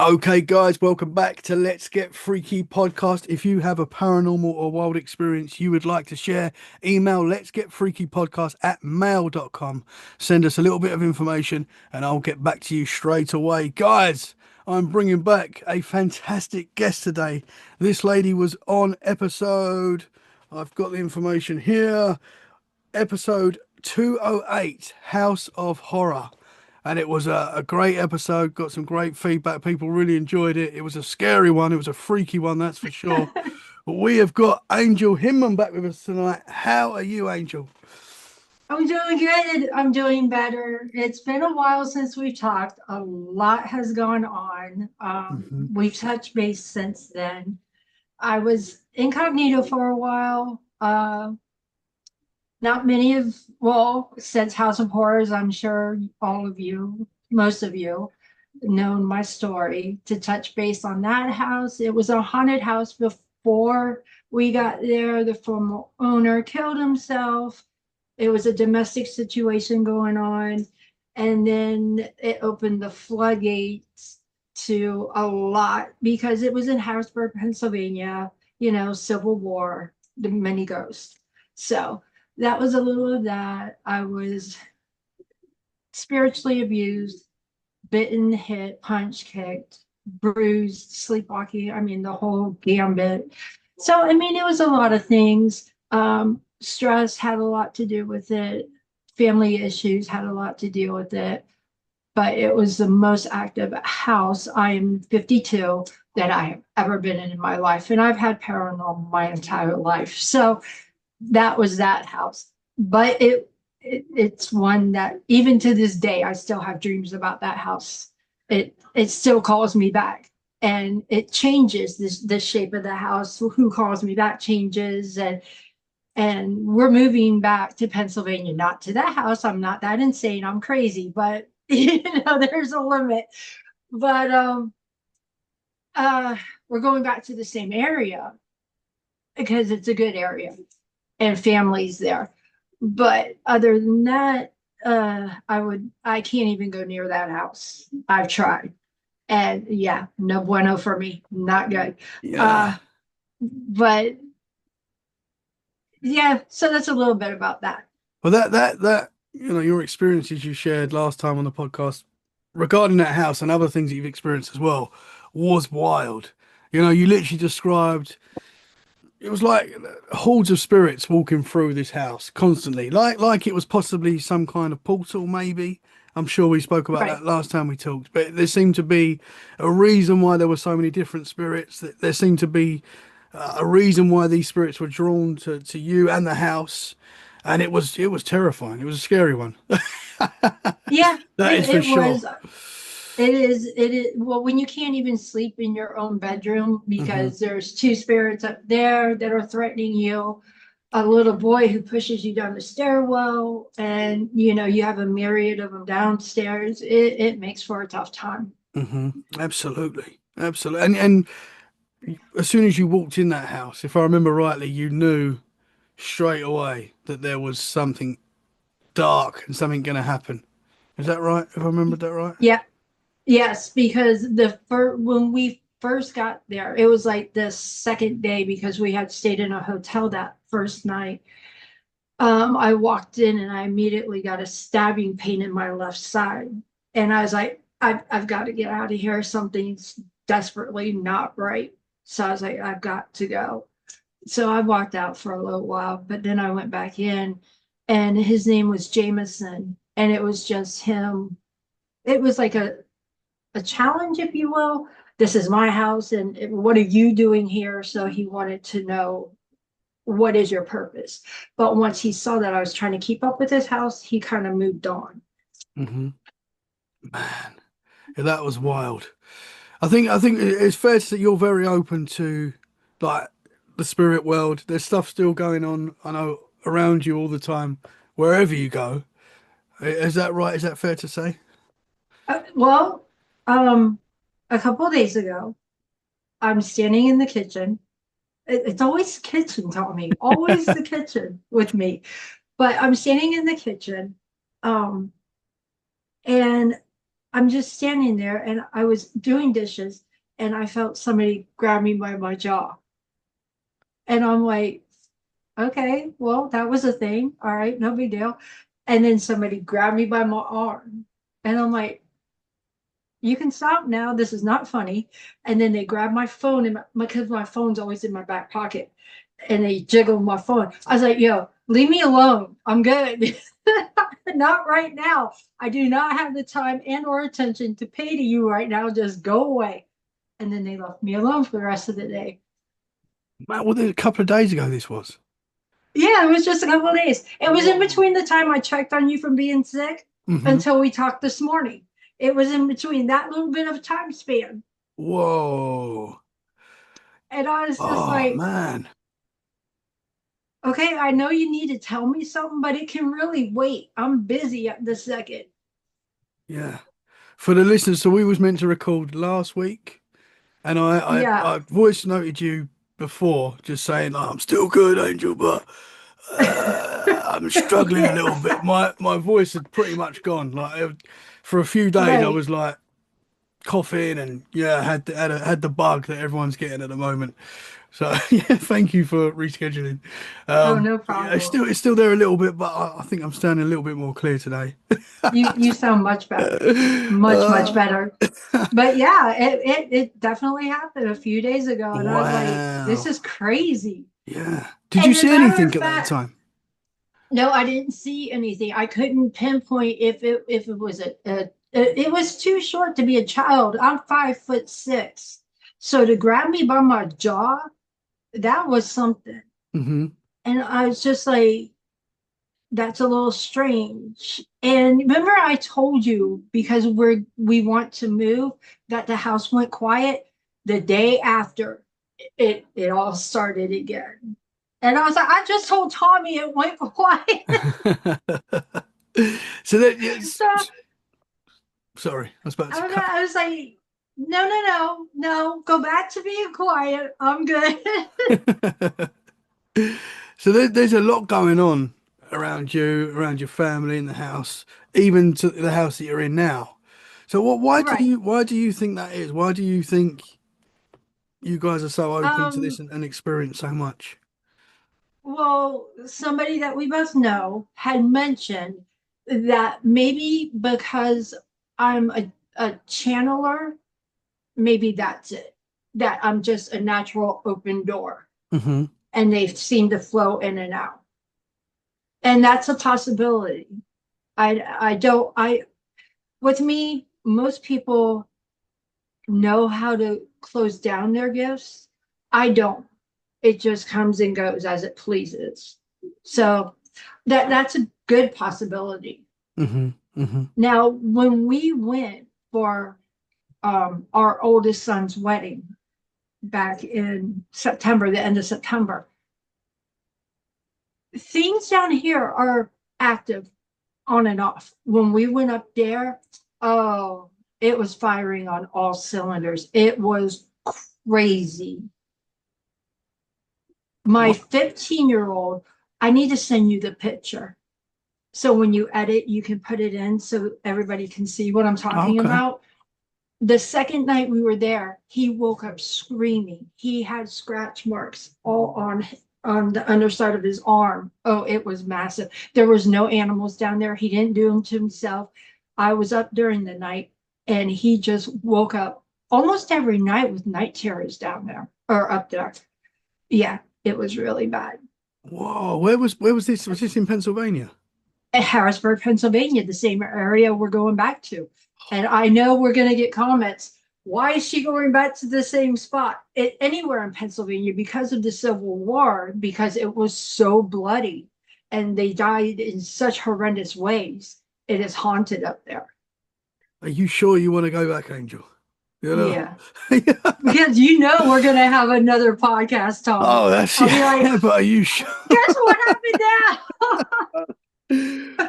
Okay, guys, welcome back to Let's Get Freaky podcast. If you have a paranormal or wild experience you would like to share, email let's get freaky podcast at mail.com. Send us a little bit of information and I'll get back to you straight away. Guys, I'm bringing back a fantastic guest today. This lady was on I've got the information here, episode 208, House of Horror. And it was a great episode, got some great feedback. People really enjoyed it. It was a scary one, it was a freaky one, that's for sure. But we have got Angel Hinman back with us tonight. How are you, Angel? I'm doing good. I'm doing better. It's been a while since we've talked. A lot has gone on. Hmm. We've touched base since then. I was incognito for a while. Not many of, well, since House of Horrors, I'm sure all of you, most of you, known my story. To touch base on that house, it was a haunted house before we got there. The former owner killed himself. It was a domestic situation going on. And then it opened the floodgates to a lot because it was in Harrisburg, Pennsylvania, Civil War, the many ghosts. So that was a little of that. I was spiritually abused, bitten, hit, punched, kicked, bruised, sleepwalking. I mean, the whole gambit. So, I mean, it was a lot of things. Stress had a lot to do with it. Family issues had a lot to deal with it. But it was the most active house. I am 52 that I have ever been in my life. And I've had paranormal my entire life. So that was that house. But it's one that even to this day I still have dreams about that house. It still calls me back, and it changes. This the shape of the house, who calls me back changes, and we're moving back to Pennsylvania, not to that house. I'm not that insane, I'm crazy, but there's a limit. But uh we're going back to the same area because it's a good area and families there. But other than that, I can't even go near that house. I've tried. And yeah, no bueno for me. Not good. Yeah. Uh, but yeah, so that's a little bit about that. Well, that, your experiences you shared last time on the podcast regarding that house and other things that you've experienced as well was wild. You literally described it was like hordes of spirits walking through this house constantly, like it was possibly some kind of portal, maybe. I'm sure we spoke about Right. that last time we talked, but there seemed to be a reason why there were so many different spirits. That there seemed to be a reason why these spirits were drawn to you and the house, and it was terrifying. It was a scary one. Yeah, That is for it sure. was. It is. Well, when you can't even sleep in your own bedroom Hmm. because there's two spirits up there that are threatening you, a little boy who pushes you down the stairwell, and you have a myriad of them downstairs. It makes for a tough time. Hmm. Absolutely, absolutely, and as soon as you walked in that house, if I remember rightly, you knew straight away that there was something dark and something going to happen. Is that right? If I remembered that right? Yeah, yes, because when we first got there, it was like the second day because we had stayed in a hotel that first night. I walked in and I immediately got a stabbing pain in my left side. And I was like, I've got to get out of here. Something's desperately not right. So I was like, I've got to go. So I walked out for a little while, but then I went back in, and his name was Jameson. And it was just him. It was like a challenge, if you will. This is my house, and what are you doing here? So he wanted to know, what is your purpose? But once he saw that I was trying to keep up with his house, he kind of moved on. Hmm. Man, yeah, that was wild. I think it's fair to say you're very open to like the spirit world. There's stuff still going on, I know, around you all the time, wherever you go. Is that right? Is that fair to say? Well, um, a couple of days ago, I'm standing in the kitchen. It's always kitchen, Tommy, always the kitchen with me. But I'm standing in the kitchen, um, and I'm just standing there and I was doing dishes and I felt somebody grab me by my jaw. And I'm like, okay, well, that was a thing. All right, no big deal. And then somebody grabbed me by my arm. And I'm like, you can stop now. This is not funny. And then they grabbed my phone and because my phone's always in my back pocket. And they jiggled my phone. I was like, yo, leave me alone. I'm good. Not right now. I do not have the time and or attention to pay to you right now. Just go away. And then they left me alone for the rest of the day. Man, well, a couple of days ago this was. Yeah, it was just a couple of days. It was in Whoa. between the time I checked on you from being sick Hmm. until we talked this morning. It was in between that little bit of time span. Whoa. And I was just Oh like, man. okay, I know you need to tell me something, but it can really wait. I'm busy at the second. Yeah. For the listeners, so we was meant to record last week, and Yeah. I voice noted you before, just saying, "Oh, I'm still good, Angel, but I'm struggling a little bit. Yeah. My voice had pretty much gone. For a few days, I Right. was like coughing, and yeah, had the bug that everyone's getting at the moment. So yeah, thank you for rescheduling. Oh, no But yeah, problem. it's still there a little bit, but I think I'm standing a little bit more clear today. You sound much better. Much Uh, better. But yeah, it definitely happened a few days ago. And I was like, this wow. is crazy. Yeah. Did you And as a see matter anything of at that fact, time? no, I didn't see anything. I couldn't pinpoint if it was it was too short to be a child. I'm 5'6". So to grab me by my jaw, that was something. Hmm. And I was just like, that's a little strange. And remember I told you because we want to move that the house went quiet the day after it all started again. And I was like, I just told Tommy it went quiet. So that yes, So sorry, I was about to cut. I was like, no, go back to being quiet. I'm good. So there's a lot going on around you, around your family in the house, even to the house that you're in now. So Right. why do you think that is? Why do you think you guys are so open to this Um, and experience so much? well, somebody that we both know had mentioned that maybe because I'm a channeler, maybe that's it. That I'm just a natural open door Hmm. and they seem to flow in and out. And that's a possibility. I don't I with me, most people know how to close down their gifts. I don't. It just comes and goes as it pleases. So that's a good possibility. Hmm. Hmm. Now, when we went for our oldest son's wedding back in September, the end of September, things down here are active on and off. When we went up there, oh, it was firing on all cylinders. It was crazy. My What? 15-year-old, I need to send you the picture. So when you edit, you can put it in so everybody can see what I'm Oh, talking okay. about. The second night we were there, he woke up screaming. He had scratch marks all on the underside of his arm. Oh, it was massive. There was no animals down there. He didn't do them to himself. I was up during the night and he just woke up almost every night with night terrors down there or up there. Yeah, it was really bad. Whoa, where was this? Was this in Pennsylvania? At Harrisburg, Pennsylvania, the same area we're going back to. And I know we're going to get comments. Why is she going back to the same spot? Anywhere in Pennsylvania because of the Civil War, because it was so bloody and they died in such horrendous ways. It is haunted up there. Are you sure you want to go back, Angel? You know? Yeah. Because you know we're going to have another podcast, Tommy. Oh, that's I'll be like, yeah, but are you sure? guess what happened now?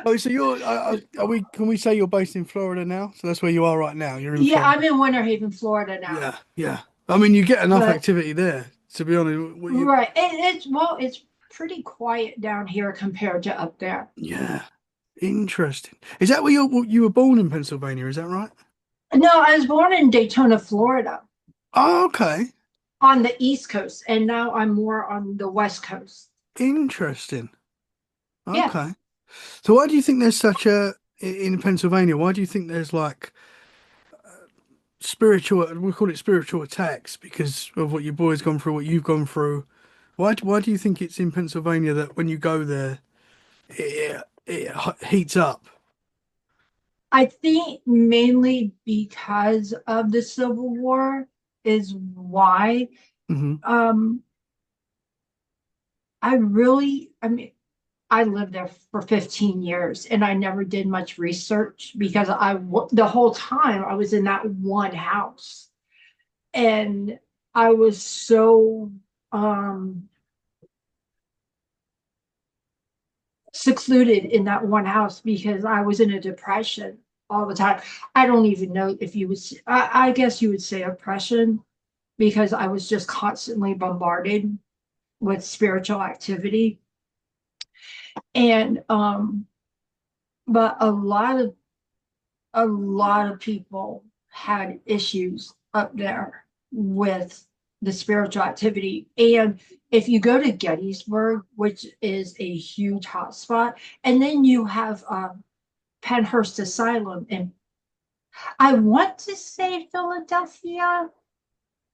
Oh, so are we, can we say you're based in Florida now? So that's where you are right now. You're in Yeah, Florida. I'm in Winter Haven, Florida now. Yeah, yeah. I mean, you get enough But activity there, to be honest. right. It's pretty quiet down here compared to up there. Yeah, interesting. Is that where you were born in Pennsylvania? Is that right? No, I was born in Daytona, Florida, Oh, okay. on the East Coast, and now I'm more on the West Coast. Interesting. Yeah, Okay. So why do you think there's such in Pennsylvania, why do you think there's like spiritual, we call it spiritual attacks because of what your boy's gone through, what you've gone through? Why do you think it's in Pennsylvania that when you go there, it heats up? I think mainly because of the Civil War is why. Hmm. Um, I mean, I lived there for 15 years and I never did much research because the whole time I was in that one house and I was so um, secluded in that one house because I was in a depression all the time. I don't even know if you would, I guess you would say oppression because I was just constantly bombarded with spiritual activity. And, but a lot of people had issues up there with the spiritual activity. And if you go to Gettysburg, which is a huge hotspot, and then you have Penhurst Asylum, and I want to say Philadelphia,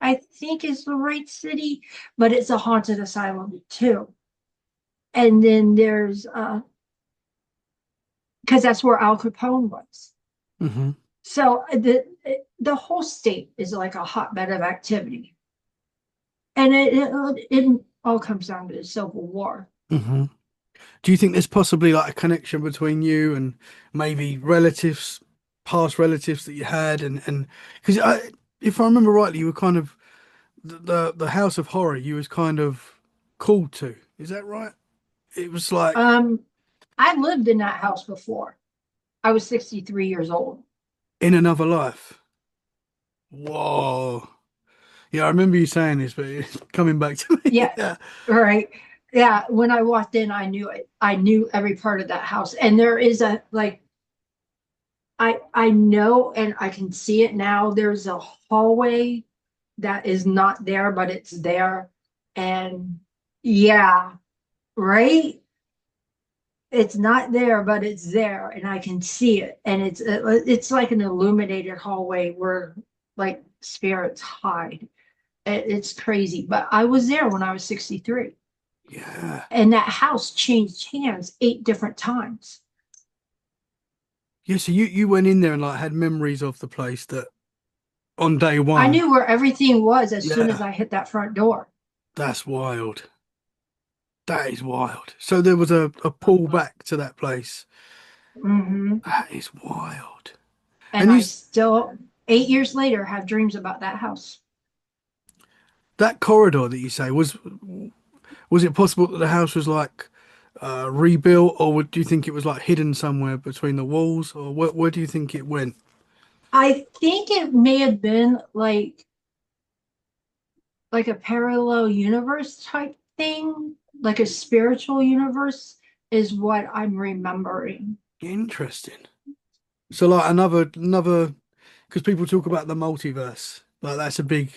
I think is the right city, but it's a haunted asylum too. And then there's because that's where Al Capone was. Hmm. So the whole state is like a hotbed of activity, and it all comes down to the Civil War. Hmm. Do you think there's possibly like a connection between you and maybe relatives, past relatives that you had, and because if I remember rightly, you were kind of the House of Horror. You was kind of called to. Is that right? It was like Um, I lived in that house before. I was 63 years old. in another life. Whoa. Yeah, I remember you saying this, but it's coming back to me. Yeah, Yeah. right. Yeah, when I walked in, I knew it. I knew every part of that house. And there is a like I know and I can see it now. There's a hallway that is not there, but it's there. And yeah, right? It's not there, but it's there, and I can see it. And it's like an illuminated hallway where like spirits hide. It's crazy. But I was there when I was 63. Yeah. And that house changed hands 8 different times. Yeah, so you went in there and like had memories of the place that on day I one. knew where everything was as soon as Yeah, I hit that front door. that's wild. That is wild. So there was a pull back to that place. Hmm. That is wild. And And I still, 8 years later, have dreams about that house. that corridor that you say was it possible that the house was like rebuilt, or do you think it was like hidden somewhere between the walls, or where do you think it went? I think it may have been like a parallel universe type thing, like a spiritual universe, is what I'm remembering. Interesting. So like another because people talk about the multiverse, like that's a big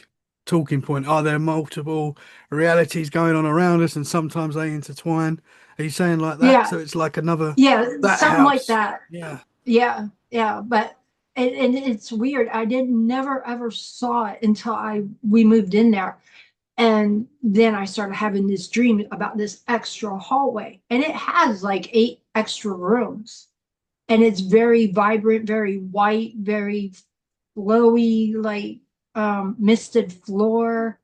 talking point. Are there multiple realities going on around us, and sometimes they intertwine? Are you saying like that? Yeah, So it's like another yeah, that something like house. that. Yeah. Yeah, yeah, but and it's weird. I didn't never ever saw it until I we moved in there. And then I started having this dream about this extra hallway. And it has like 8 extra rooms. And it's very vibrant, very white, very flowy, like misted floor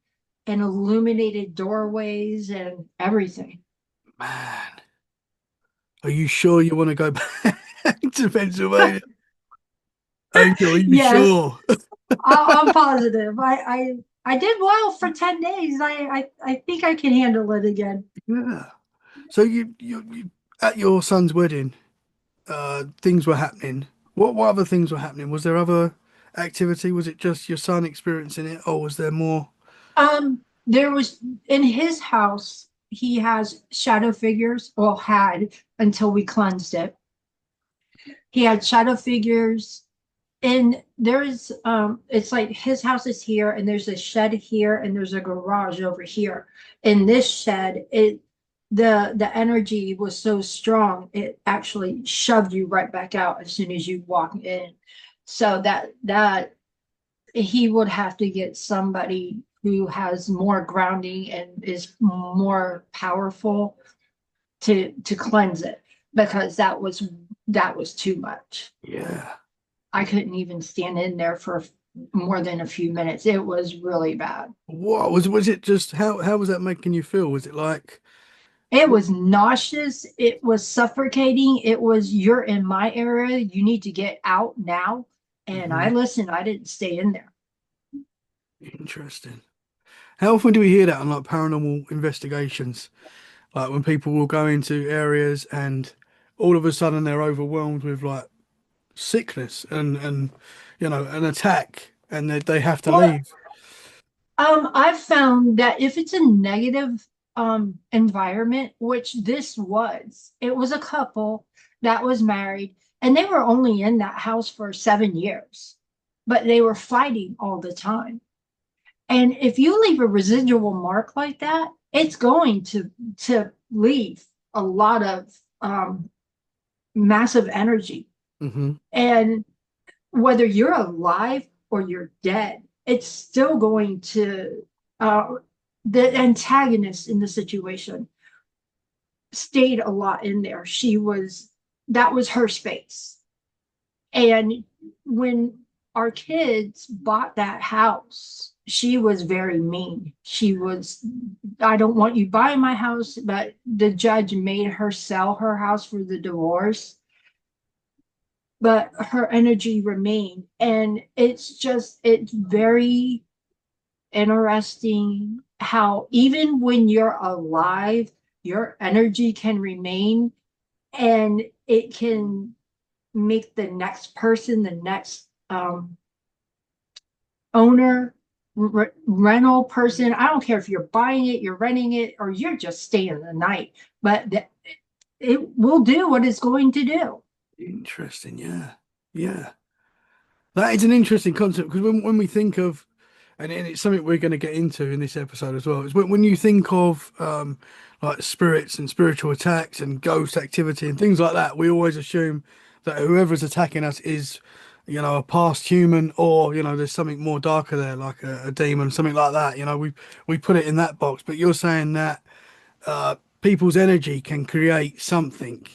and illuminated doorways and everything. Man, are you sure you want to go back to Pennsylvania? Angel, are you Yes, sure? I'm positive. I did well for 10 days. I think I can handle it again. Yeah. So you at your son's wedding, things were happening. What other things were happening? Was there other activity? Was it just your son experiencing it, or was there more? There was in his house, he has shadow figures, well, had until we cleansed it. He had shadow figures. And there's it's like his house is here and there's a shed here and there's a garage over here. In this shed, the energy was so strong it actually shoved you right back out as soon as you walk in. So that he would have to get somebody who has more grounding and is more powerful to cleanse it, because that was too much. Yeah. I couldn't even stand in there for more than a few minutes. It was really bad. What was it just how was that making you feel? Was it like It was nauseous. It was suffocating. It was, you're in my area. You need to get out now. And I Mhm. listened. I didn't stay in there. Interesting. How often do we hear that on like paranormal investigations? Like when people will go into areas and all of a sudden they're overwhelmed with like sickness and an attack and they have to Well, leave. I've found that if it's a negative environment, which this was, it was a couple that was married and they were only in that house for 7 years, but they were fighting all the time. And if you leave a residual mark like that, it's going to leave a lot of massive energy. Hmm. And whether you're alive or you're dead, it's still going to, uh, the antagonist in the situation stayed a lot in there. That was her space. And when our kids bought that house, she was very mean. She was, I don't want you buying my house, but the judge made her sell her house for the divorce, but her energy remained. And it's very interesting how even when you're alive, your energy can remain and it can make the next person, the next owner, rental person. I don't care if you're buying it, you're renting it, or you're just staying the night, but it will do what it's going to do. Interesting. Yeah. Yeah. That is an interesting concept because when we think of, and it's something we're going to get into in this episode as well, is when you think of like spirits and spiritual attacks and ghost activity and things like that, we always assume that whoever's attacking us is, a past human or, there's something more darker there, like a demon, something like that. We put it in that box. But you're saying that people's energy can create something,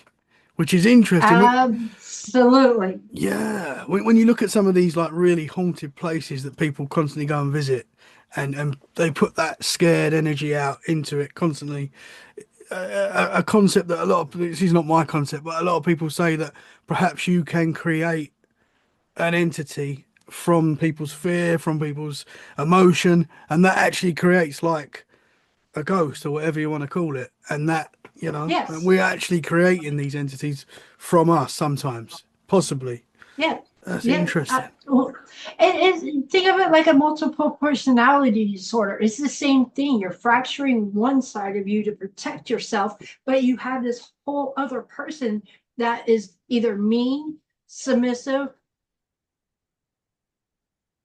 which is interesting. Absolutely. Yeah, when you look at some of these like really haunted places that people constantly go and visit, and they put that scared energy out into it constantly, a concept that a lot of this is not my concept, but a lot of people say that perhaps you can create an entity from people's fear, from people's emotion, and that actually creates like a ghost or whatever you want to call it, and that Yes. we're actually creating these entities from us sometimes, possibly. Yeah. That's Yeah. interesting. Well, think of it like a multiple personality disorder. It's the same thing. You're fracturing one side of you to protect yourself, but you have this whole other person that is either mean, submissive,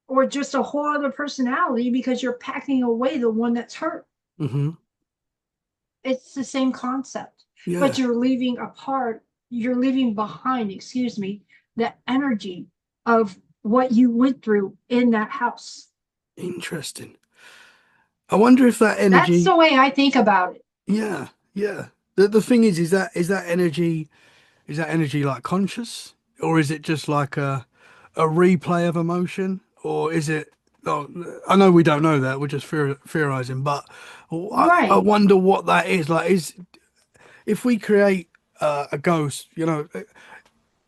or just a whole other personality because you're packing away the one that's hurt. Hmm. It's the same concept, but Yeah, you're leaving behind, excuse me, the energy of what you went through in that house. interesting. I wonder if that That's energy, the way I think about it. yeah, yeah. The thing is that energy like conscious, or is it just like a replay of emotion, or is it? Oh, I know we don't know that. We're just theorizing, but I Right. wonder what that is. Like, is if we create a ghost,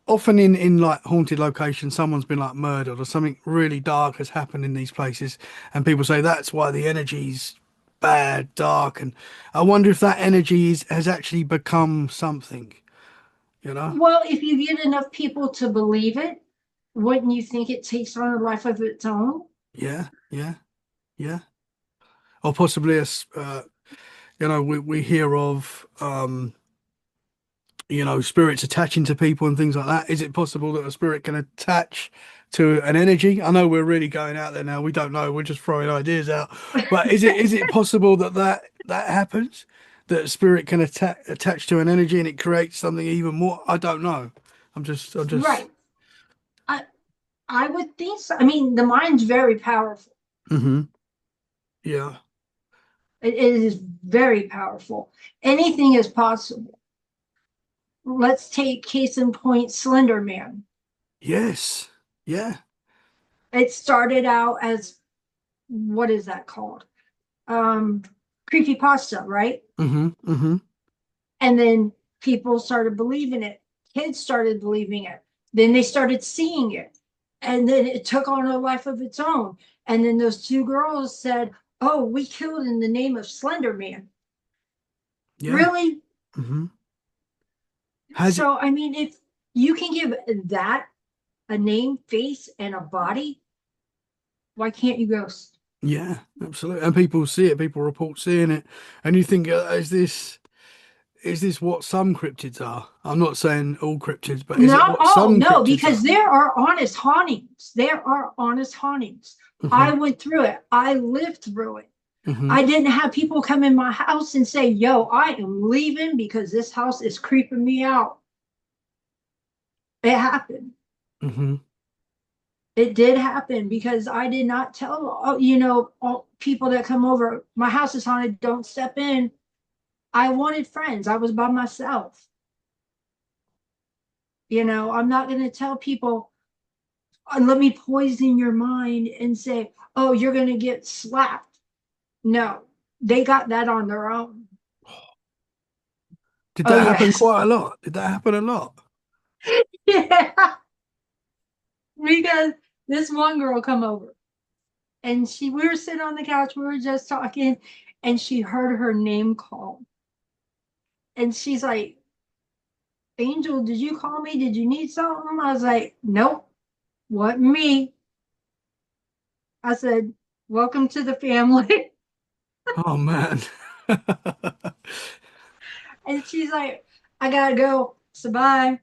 often in like haunted locations, someone's been like murdered or something really dark has happened in these places, and people say that's why the energy's bad, dark, and I wonder if that energy has actually become something, you know? Well, if you get enough people to believe it, wouldn't you think it takes on a life of its own? Yeah, yeah, yeah. Or possibly we hear of spirits attaching to people and things like that. Is it possible that a spirit can attach to an energy? I know we're really going out there now. We don't know. We're just throwing ideas out. But is it possible that that happens? That a spirit can attach to an energy and it creates something even more? I don't know. I'm just. Right. I I would think so. I mean, the mind's very powerful. Hmm. Yeah. It is very powerful. Anything is possible. Let's take case in point Slender Man. Yes. Yeah. It started out as, what is that called? Um, Creepypasta, right? Hmm. Hmm. And then people started believing it. Kids started believing it. Then they started seeing it. And then it took on a life of its own. And then those two girls said, "Oh, we killed in the name of Slender Man." Yeah. Really? Hmm. Has it? So, I mean, if you can give that a name, face, and a body, why can't you ghost? Yeah, absolutely. And people see it. People report seeing it, and you think, is this what some cryptids are? I'm not saying all cryptids, but is it Not what all, some no, cryptids because are? there are honest hauntings. There are honest hauntings. Hmm. I went through it. I lived through it. Hmm. I didn't have people come in my house and say, "Yo, I am leaving because this house is creeping me out." It happened. Hmm. It did happen because I did not tell, all people that come over, my house is haunted, don't step in. I wanted friends. I was by myself. I'm not going to tell people, let me poison your mind and say, "Oh, you're going to get slapped." No, they got that on their own. Did Oh, that happen yes. quite a lot? Did that happen a lot? Yeah. Because this one girl come over and we were sitting on the couch, we were just talking, and she heard her name called. And she's like, "Angel, did you call me? Did you need something?" I was like, "Nope, wasn't me." I said, "Welcome to the family." Oh man. And she's like, "I gotta go. So bye."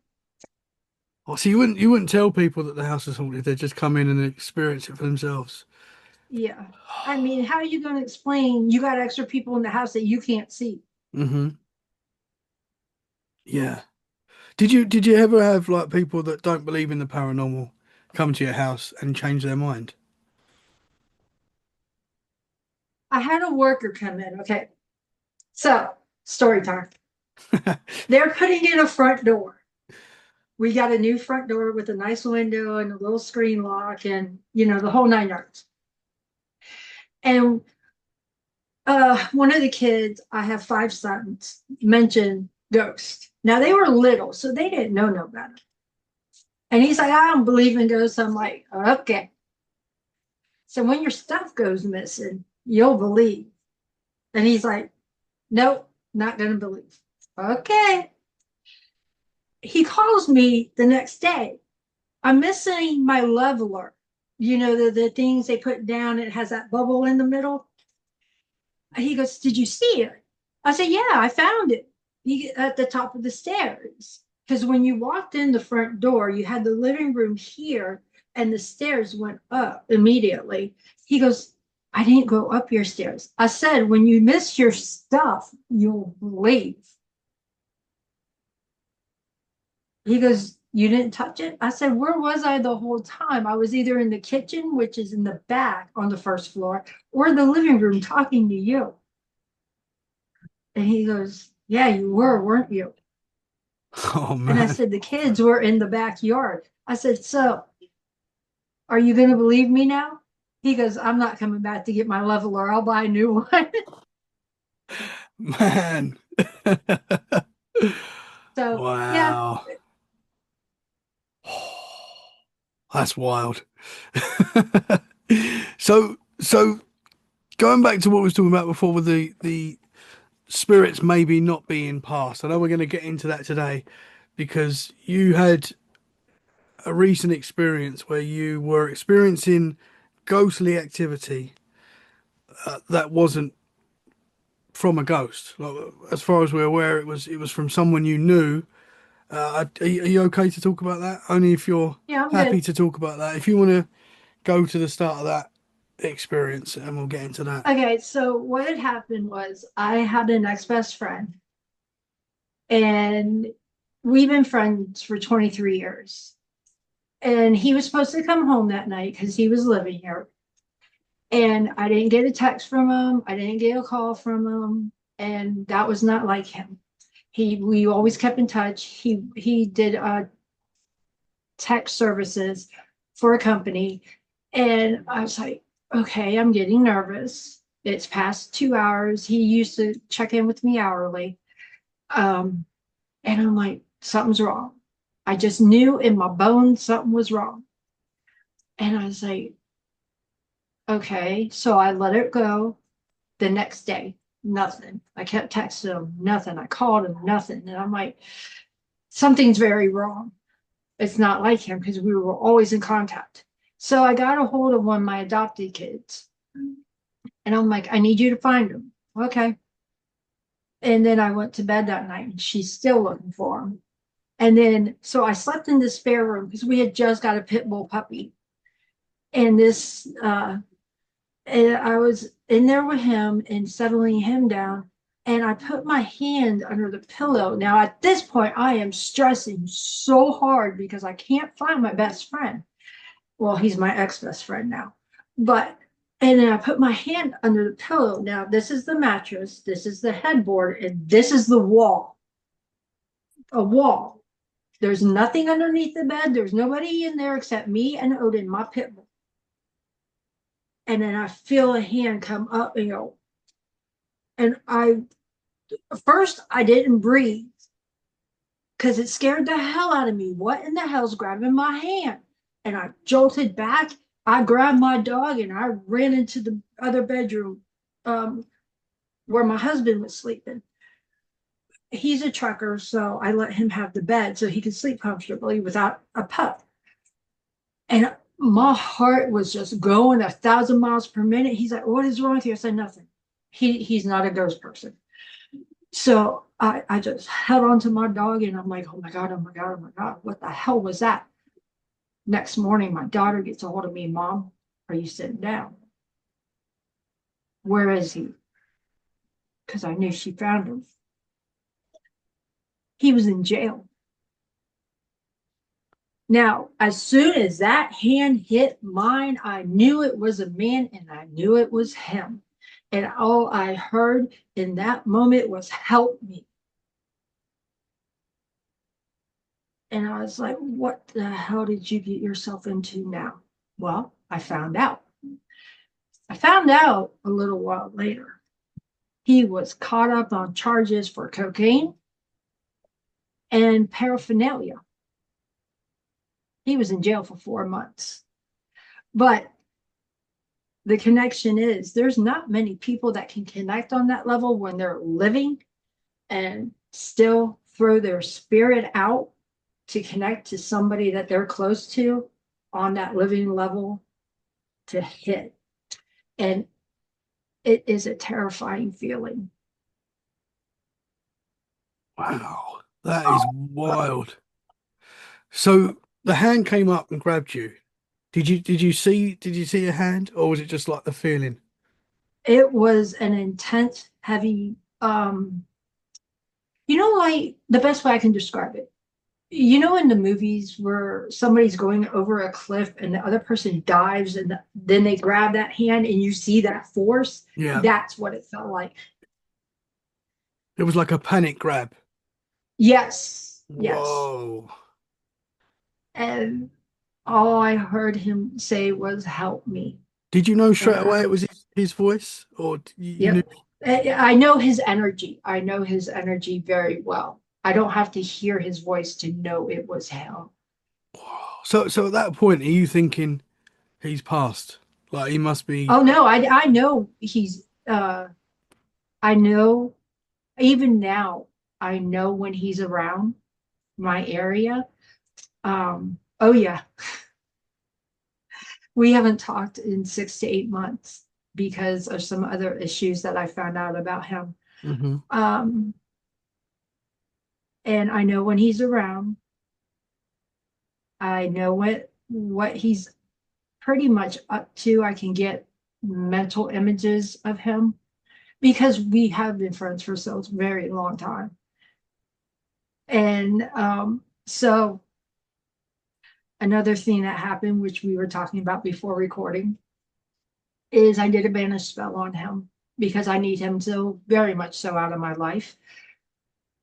Oh, so you wouldn't tell people that the house is haunted. They just come in and experience it for themselves. Yeah. I mean, how are you gonna explain you got extra people in the house that you can't see? Hmm. Yeah. Did you ever have like people that don't believe in the paranormal come to your house and change their mind? I had a worker come in. Okay. So, story time. They're putting in a front door. We got a new front door with a nice window and a little screen lock and, the whole nine yards. And one of the kids, I have five sons, mentioned ghosts. Now they were little, so they didn't know no better. And he's like, "I don't believe in ghosts." I'm like, "Okay." So when your stuff goes missing, you'll believe. And he's like, "Nope, not gonna believe." Okay. He calls me the next day. "I'm missing my leveler. The things they put down, it has that bubble in the middle." He goes, "Did you see it?" I said, "Yeah, I found it at the top of the stairs." Because when you walked in the front door, you had the living room here and the stairs went up immediately. He goes, "I didn't go up your stairs." I said, "When you miss your stuff, you'll leave." He goes, "You didn't touch it?" I said, "Where was I the whole time? I was either in the kitchen, which is in the back on the first floor, or the living room talking to you." And he goes, "Yeah, you were, weren't you?" Oh And I man. said, "The kids were in the backyard." I said, "So are you going to believe me now?" He goes, "I'm not coming back to get my leveler. I'll buy a new one." Man. So, yeah, Wow. That's wild. So going back to what we was talking about before with the spirits maybe not being passed. I know we're going to get into that today because you had a recent experience where you were experiencing ghostly activity that wasn't from a ghost. Like, as far as we're aware, it was from someone you knew, are you okay to talk about that? Only if you're Yeah, I'm happy good. to talk about that. If you want to go to the start of that experience, and we'll get into that. Okay, so what had happened was I had an ex-best friend, and we've been friends for 23 years. And he was supposed to come home that night because he was living here. And I didn't get a text from him. I didn't get a call from him. And that was not like him. We always kept in touch. He did tech services for a company. And I was like, okay, I'm getting nervous. It's past 2 hours. He used to check in with me hourly. Um, and I'm like, something's wrong. I just knew in my bones something was wrong. And I was like, okay. So I let it go. The next day, nothing. I kept texting him, nothing. I called him, nothing. And I'm like, something's very wrong. It's not like him because we were always in contact. So I got a hold of one of my adopted kids. And I'm like, I need you to find him. Okay. And then I went to bed that night and she's still looking for him. And then, so I slept in the spare room because we had just got a pit bull puppy. And and I was in there with him and settling him down. And I put my hand under the pillow. Now, at this point, I am stressing so hard because I can't find my best friend. Well, he's my ex-best friend now. But, and then I put my hand under the pillow. Now, this is the mattress, this is the headboard, and this is the wall. A wall. There's nothing underneath the bed. There's nobody in there except me and Odin, my pit bull. And then I feel a hand come up and go. And first, I didn't breathe because it scared the hell out of me. What in the hell's grabbing my hand? And I jolted back. I grabbed my dog and I ran into the other bedroom where my husband was sleeping. He's a trucker, so I let him have the bed so he could sleep comfortably without a pup. And my heart was just going 1,000 miles per minute. He's like, "What is wrong with you?" I said, "Nothing." He's not a ghost person. So I just held on to my dog and I'm like, "Oh my God, oh my God, oh my God, what the hell was that?" Next morning, my daughter gets a hold of me. "Mom, are you sitting down? Where is he?" Because I knew she found him. He was in jail. Now, as soon as that hand hit mine, I knew it was a man and I knew it was him. And all I heard in that moment was, "Help me." And I was like, "What the hell did you get yourself into now?" Well, I found out. I found out a little while later. He was caught up on charges for cocaine and paraphernalia. He was in jail for 4 months. But the connection is there's not many people that can connect on that level when they're living and still throw their spirit out to connect to somebody that they're close to on that living level to hit. And it is a terrifying feeling. Wow, that is wild. So the hand came up and grabbed you. Did you see a hand, or was it just like the feeling? It was an intense, heavy, like the best way I can describe it. In the movies where somebody's going over a cliff and the other person dives and then they grab that hand and you see that force, Yeah, that's what it felt like. it was like a panic grab. Yes, yes. Whoa. And all I heard him say was, "Help me." Did you know And straight away it was his voice, or you knew? yep. I know his energy. I know his energy very well. I don't have to hear his voice to know it was him. So at that point, are you thinking he's passed? Like he must be. Oh no, I know I know even now, I know when he's around my area. Oh yeah, we haven't talked in 6 to 8 months because of some other issues that I found out about him. Mhm. Um, and I know when he's around. I know what he's pretty much up to. I can get mental images of him because we have been friends for so very long time. And so another thing that happened, which we were talking about before recording, is I did a banish spell on him because I need him so very much so out of my life.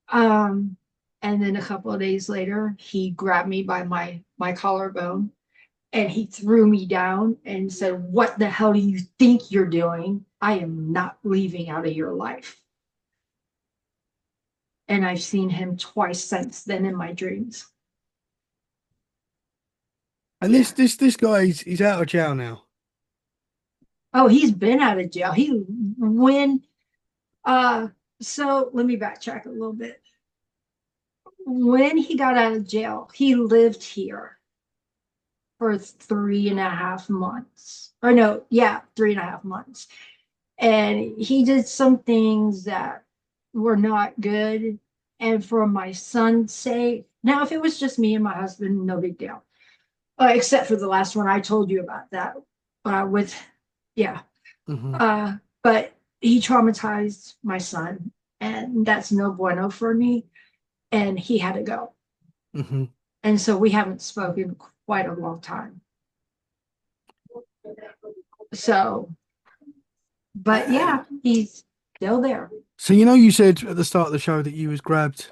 Um, and then a couple of days later, he grabbed me by my collarbone and he threw me down and said, "What the hell do you think you're doing? I am not leaving out of your life." And I've seen him twice since then in my dreams. And Yeah. this guy, he's out of jail now. Oh, he's been out of jail. He when uh so let me backtrack a little bit. When he got out of jail, he lived here for 3.5 months. Or no, yeah, 3.5 months. And he did some things that were not good. And for my son's sake, now if it was just me and my husband, no big deal. Except for the last one I told you about that. With yeah. Hmm. But he traumatized my son, and that's no bueno for me. And he had to go. Hmm. And so we haven't spoken quite a long time. So, but yeah, he's still there. So you know, you said at the start of the show that you was grabbed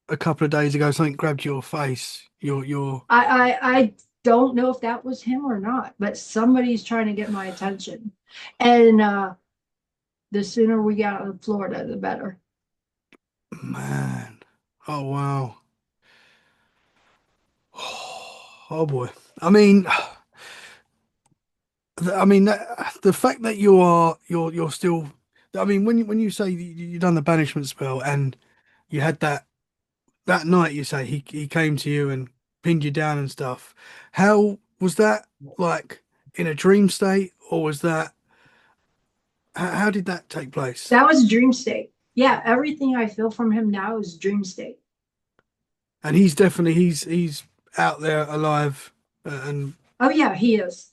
a couple of days ago. Something grabbed your face. Your. I don't know if that was him or not, but somebody's trying to get my attention. And the sooner we get out of Florida, the better. Man. Oh wow. Oh boy. I mean, the fact that you're still. I mean, when you say you done the banishment spell and you had that night, you say he came to you and pinned you down and stuff. How was that, like, in a dream state, or was that? How did that take place? That was dream state. Yeah, everything I feel from him now is dream state. And he's definitely he's out there alive, and Oh yeah, he is.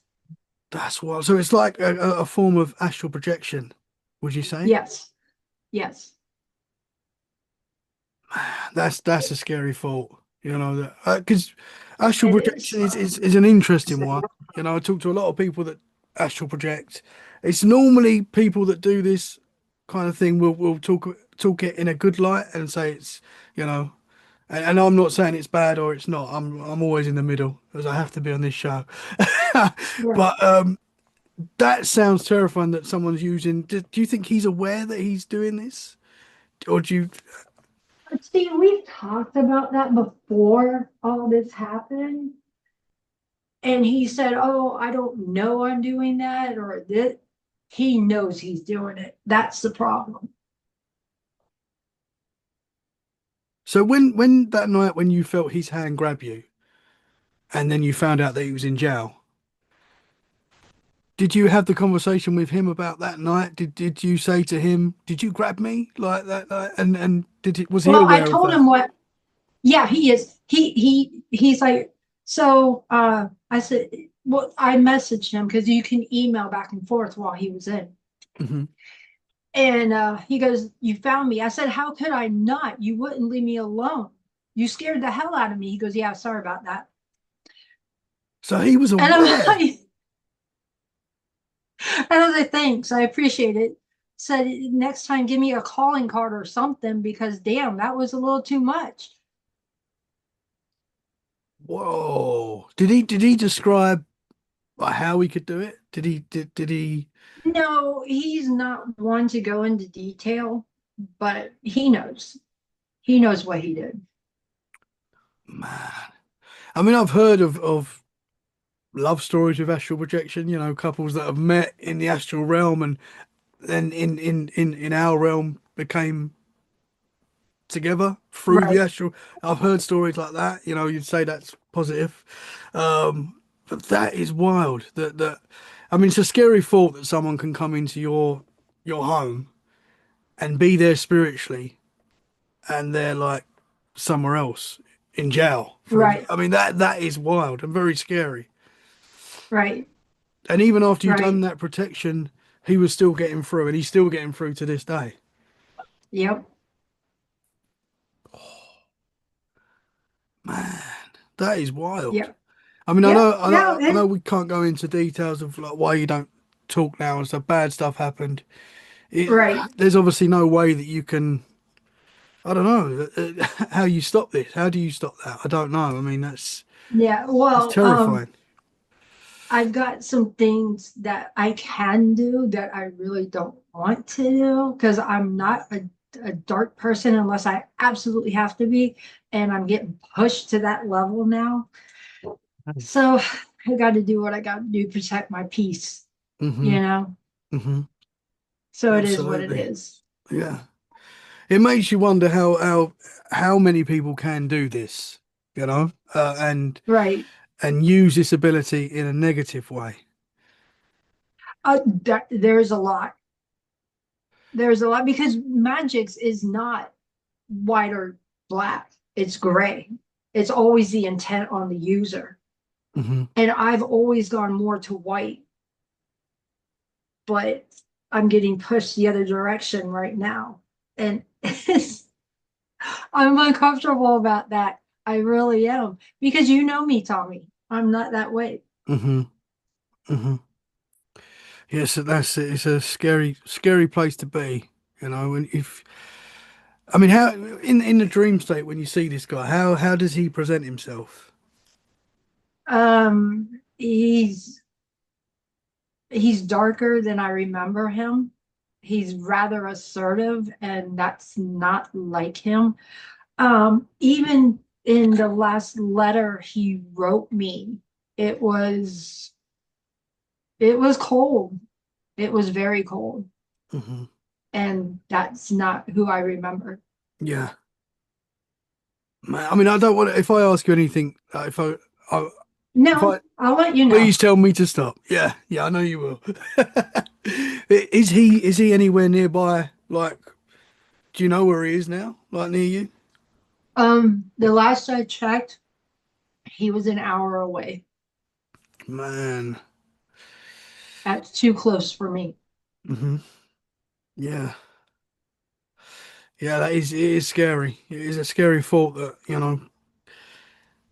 that's what. So it's like a form of astral projection, would you say? Yes, yes, That's a scary thought, you know, that because astral it projection is. is an interesting one. You know, I talk to a lot of people that astral project. It's normally people that do this kind of thing will talk it in a good light and say it's, you know, and I'm not saying it's bad or it's not. I'm always in the middle as I have to be on this show. Right. But that sounds terrifying that someone's using. Do you think he's aware that he's doing this, or do you? See, we've talked about that before all this happened. And he said, "Oh, I don't know I'm doing that," or that he knows he's doing it. That's the problem. So when that night when you felt his hand grab you, and then you found out that he was in jail, did you have the conversation with him about that night? Did you say to him, "Did you grab me like that?" Like, and did it was he Well, I aware of told that? him what, yeah, he is. He's like, so I said, well, I messaged him because you can email back and forth while he was in. Hmm. And he goes, "You found me." I said, "How could I not? You wouldn't leave me alone. You scared the hell out of me." He goes, "Yeah, sorry about that." So he was And I'm aware. like, and I was like, "Thanks, I appreciate it." Said, "Next time, give me a calling card or something because damn, that was a little too much." Whoa. Did he describe like how he could do it? Did he? No, he's not one to go into detail, but he knows. He knows what he did. Man. I mean, I've heard of love stories with astral projection, you know, couples that have met in the astral realm and then in our realm became together through the Right. astral. I've heard stories like that, you know, you'd say that's positive. But that is wild. That I mean, it's a scary thought that someone can come into your home and be there spiritually and they're like somewhere else in jail for. Right, I mean, that is wild and very scary. right, And even after you've done right. that protection, he was still getting through, and he's still getting through to this day. Yep, Man, that is wild. yep, I mean, yep. No, I know we can't go into details of like why you don't talk now and stuff. Bad stuff happened. right. There's obviously no way that you can. I don't know how you stop this. How do you stop that? I don't know. I mean, Yeah. that's Well, terrifying. I've got some things that I can do that I really don't want to do because I'm not a dark person unless I absolutely have to be. And I'm getting pushed to that level now. So I got to do what I got to do to protect my peace, Mm-hmm. you know? Mm-hmm. So it is what it Absolutely. is. Yeah. It makes you wonder how many people can do this, you know, Right. and use this ability in a negative way. There's a lot. There's a lot because magic is not white or black, it's gray. It's always the intent on the user. Hmm. And I've always gone more to white, but I'm getting pushed the other direction right now. And I'm uncomfortable about that. I really am. Because you know me, Tommy. I'm not that way. Hmm. Hmm. Yes, that's it. It's a scary place to be, you know. And if I mean, how in the dream state when you see this guy, how does he present himself? He's darker than I remember him. He's rather assertive, and that's not like him. Even in the last letter he wrote me, it was it was cold. It was very cold, Hmm. and that's not who I remember. Yeah, man. I mean, I don't want to, if I ask you anything, I if No, I I'll let you know. please tell me to stop. Yeah, yeah, I know you will. Is he anywhere nearby? Like, do you know where he is now? Like near you? The last I checked, he was an hour away. Man. That's too close for me. Hmm. Yeah. Yeah, it is scary. It is a scary thought that, you know,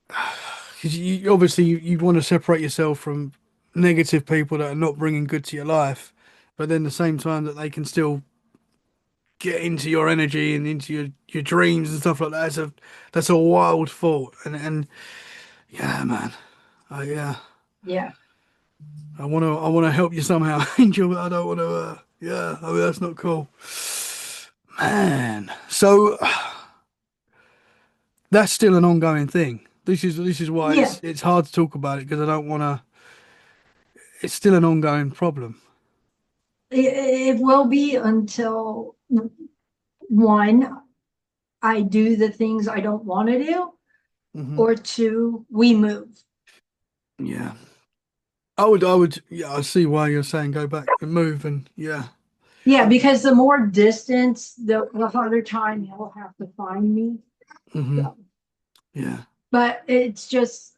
'cause you obviously you want to separate yourself from negative people that are not bringing good to your life, but then at the same time that they can still get into your energy and into your dreams and stuff like that. That's a wild thought. And yeah, man. Yeah. Yeah. I wanna help you somehow, Angel, but I don't wanna yeah, I mean that's not cool. Man. So that's still an ongoing thing. This is why Yeah. it's hard to talk about it because I don't wanna it's still an ongoing problem. It will be until one, I do the things I don't want to do, Hmm. or two, we move. Yeah. Yeah, I see why you're saying go back and move and yeah. Yeah, because the more distance, the harder time you'll have to find me. Hmm. So, Yeah. but it's just,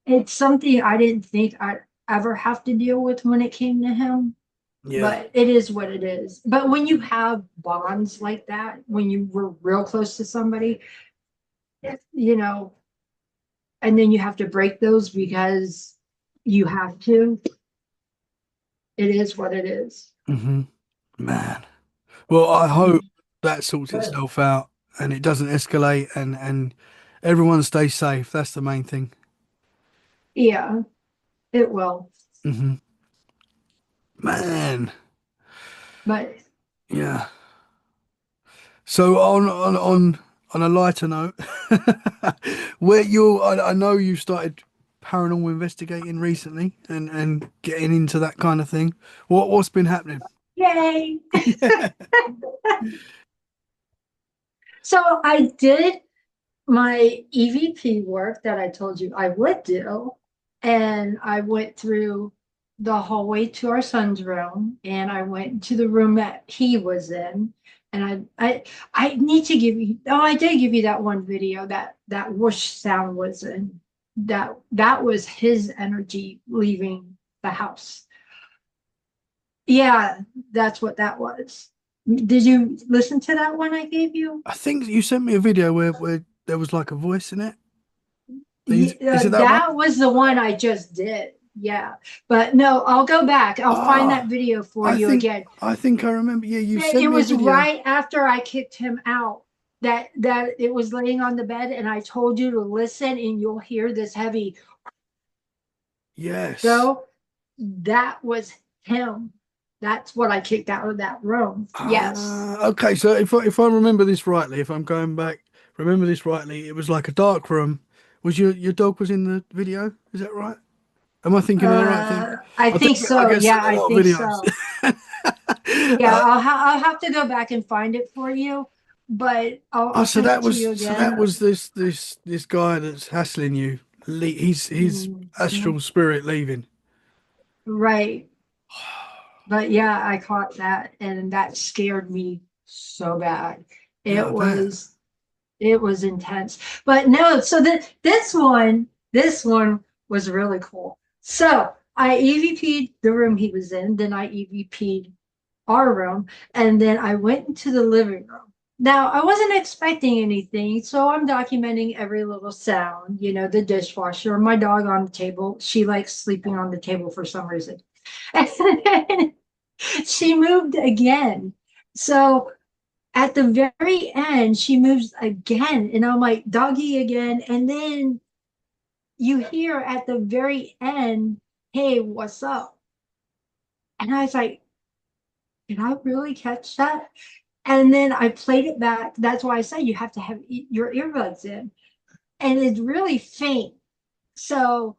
it's something I didn't think I'd ever have to deal with when it came to him. Yeah. But it is what it is. But when you have bonds like that, when you were real close to somebody, you know, and then you have to break those because you have to, it is what it is. Hmm. Man. Well, I hope that sorts itself out and it doesn't escalate and everyone stays safe. That's the main thing. Yeah, it will. Hmm. Man. But Yeah. So on a lighter note, where I know you started paranormal investigating recently and getting into that kind of thing. What's been happening? yay. Yeah. So I did my EVP work that I told you I would do. And I went through the hallway to our son's room, and I went to the room that he was in. And I need to give you, oh, I did give you that one video that that whoosh sound was in. That was his energy leaving the house. Yeah, that's what that was. Did you listen to that one I gave you? I think you sent me a video where there was like a voice in it. Is it that one? That was the one I just did. Yeah. But no, I'll go back. I'll find that Ah, video for I you think again. I think I remember. Yeah, you It sent me a was video. right after I kicked him out that it was laying on the bed, and I told you to listen and you'll hear this heavy Yes. go. That was him. That's what I kicked out of that room. Yes. Okay. So if I remember this rightly, if I'm going back, remember this rightly, it was like a dark room. Was your dog was in the video? Is that right? Am I thinking of the right thing? I I think think I so. get Yeah, sent a I lot of think videos. so. Yeah, I'll have to go back and find it for you, but Oh, I'll send it to you so that again. was this guy that's hassling you. His Mhm. astral spirit leaving. Right. But yeah, I caught that and that scared me so bad. Yeah, It I bet. was it was intense. But no, so this one was really cool. So I EVP'd the room he was in, then I EVP'd our room, and then I went into the living room. Now, I wasn't expecting anything, so I'm documenting every little sound, the dishwasher, my dog on the table. She likes sleeping on the table for some reason. And then she moved again. So at the very end, she moves again. And I'm like, doggy again. And then you hear at the very end, hey, what's up? And I was like, did I really catch that? And then I played it back. That's why I say you have to have your earbuds in. And it's really faint. So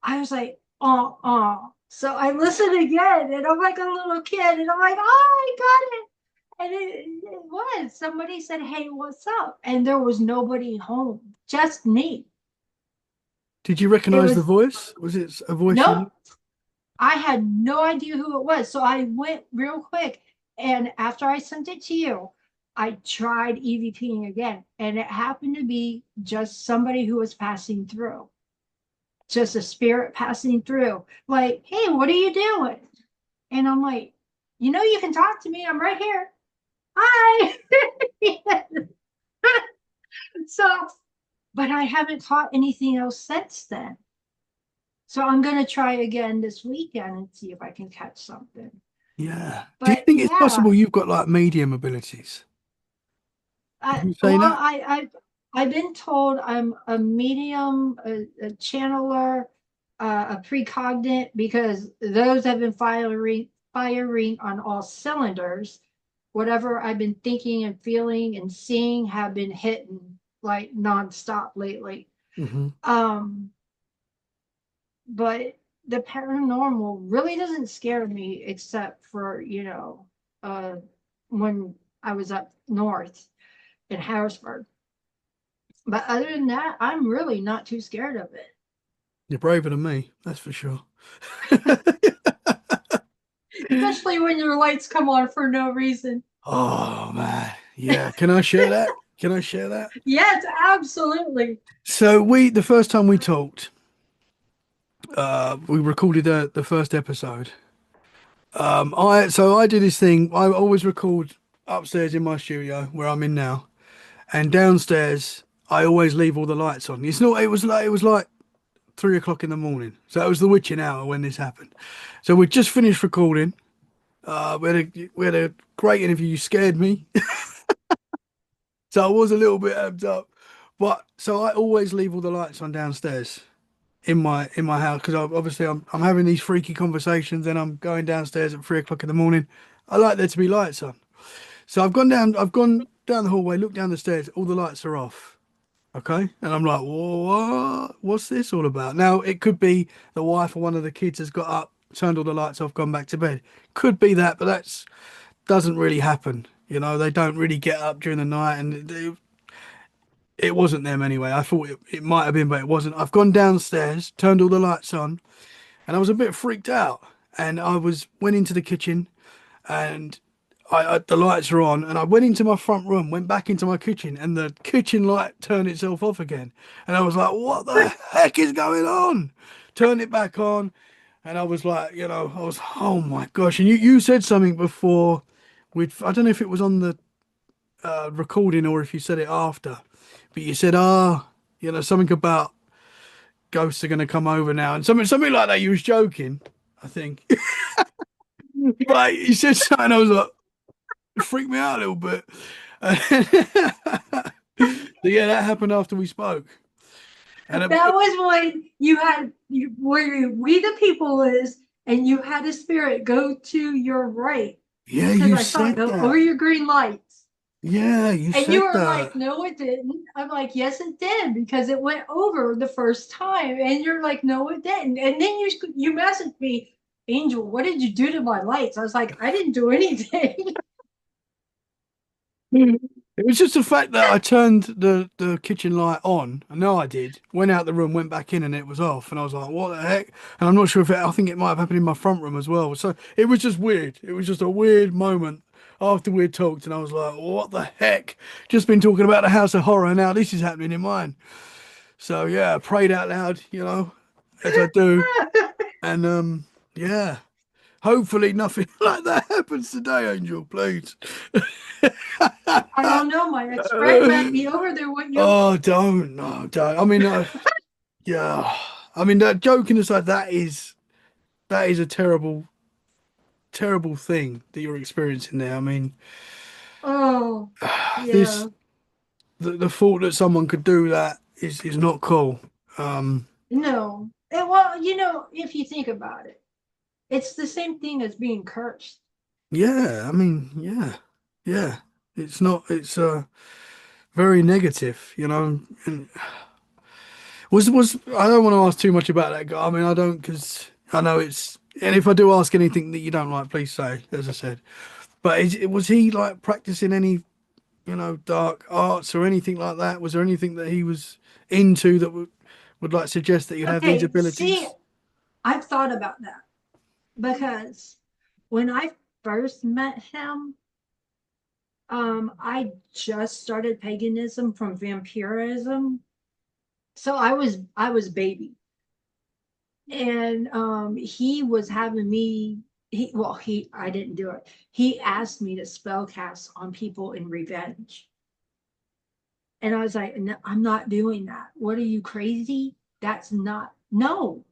I was like, oh. So I listened again and I'm like a little kid and I'm like, oh, I got it. And it was. Somebody said, hey, what's up? And there was nobody home, just me. Did you It recognize the was, voice? Was it a voice you knew? nope. I had no idea who it was. So I went real quick. And after I sent it to you, I tried EVPing again. And it happened to be just somebody who was passing through, just a spirit passing through. Like, hey, what are you doing? And I'm like, you can talk to me. I'm right here. Hi. So, but I haven't caught anything else since then. So I'm going to try again this weekend and see if I can catch something. Yeah. Do you But think it's yeah, possible you've got like medium abilities? Did I you say well, that? I've been told I'm a medium, a channeler, a precognate because those have been firing on all cylinders. Whatever I've been thinking and feeling and seeing have been hitting like nonstop lately. Hmm. Um, but the paranormal really doesn't scare me except for, uh, when I was up north in Harrisburg. But other than that, I'm really not too scared of You're braver than me, that's for sure. it, especially when your lights come on for no reason. Oh man. Yeah. Can I share that? Can I share that? Yes, absolutely. So the first time we talked, we recorded the first episode. I do this thing. I always record upstairs in my studio where I'm in now, and downstairs I always leave all the lights on. It's not. It was like 3 o'clock in the morning, so it was the witching hour when this happened. So we just finished recording. We had a great interview. You scared me, so I was a little bit amped up. But so I always leave all the lights on downstairs in my house because obviously I'm having these freaky conversations and I'm going downstairs at 3 o'clock in the morning. I like there to be lights on. So I've gone down the hallway, looked down the stairs, all the lights are off. Okay. And I'm like, what? What's this all about? Now, it could be the wife or one of the kids has got up, turned all the lights off, gone back to bed. Could be that, but that's doesn't really happen. They don't really get up during the night, and it wasn't them anyway. I thought it might have been, but it wasn't. I've gone downstairs, turned all the lights on, and I was a bit freaked out. And I went into the kitchen, and the lights are on, and I went into my front room, went back into my kitchen, and the kitchen light turned itself off again. And I was like, "What the heck is going on?" Turned it back on, and I was like, oh my gosh. And you said something before, I don't know if it was on the recording or if you said it after, but you said, something about ghosts are going to come over now, and something like that. You was joking, I think, but you said something. I was like, it freaked me out a little bit. So yeah, that happened after we spoke, and That was when where we the people is, and you had a spirit go to your right yeah, because you I saw it said go that. over your green lights. Yeah, you And you said were that. like, no, it didn't. I'm like, yes, it did, because it went over the first time. And you're like, no, it didn't. And then you messaged me, Angel, what did you do to my lights? I was like, I didn't do anything. It was just the fact that I turned the kitchen light on. I know I did. Went out the room, went back in, and it was off. And I was like, "What the heck?" And I'm not sure I think it might have happened in my front room as well. So it was just weird. It was just a weird moment after we'd talked, and I was like, "What the heck?" Just been talking about the House of Horror, now this is happening in mine. So yeah, I prayed out loud, as I do, and yeah. Hopefully nothing like that happens today, Angel, please. I don't know. My ex-friend might be over there with you. Oh, don't, no, don't. I mean, yeah. I mean, that joking aside, that is a terrible, terrible thing that you're experiencing there. I mean, Oh, this yeah. the thought that someone could do that is not cool. Um, No. Well, if you think about it, it's the same thing as being cursed. yeah. I mean, yeah, yeah. It's not. It's very negative, And was I don't want to ask too much about that guy. I mean, I don't because I know it's. And if I do ask anything that you don't like, please say, as I said. But was he like practicing any, dark arts or anything like that? Was there anything that he was into that would like suggest that you'd have these Okay, see, abilities? I've thought about that because when I first met him, I just started paganism from vampirism. So I was baby. And he was having me he I didn't do it. He asked me to spell cast on people in revenge. And I was like, no, I'm not doing that. What are you, crazy? That's not, no,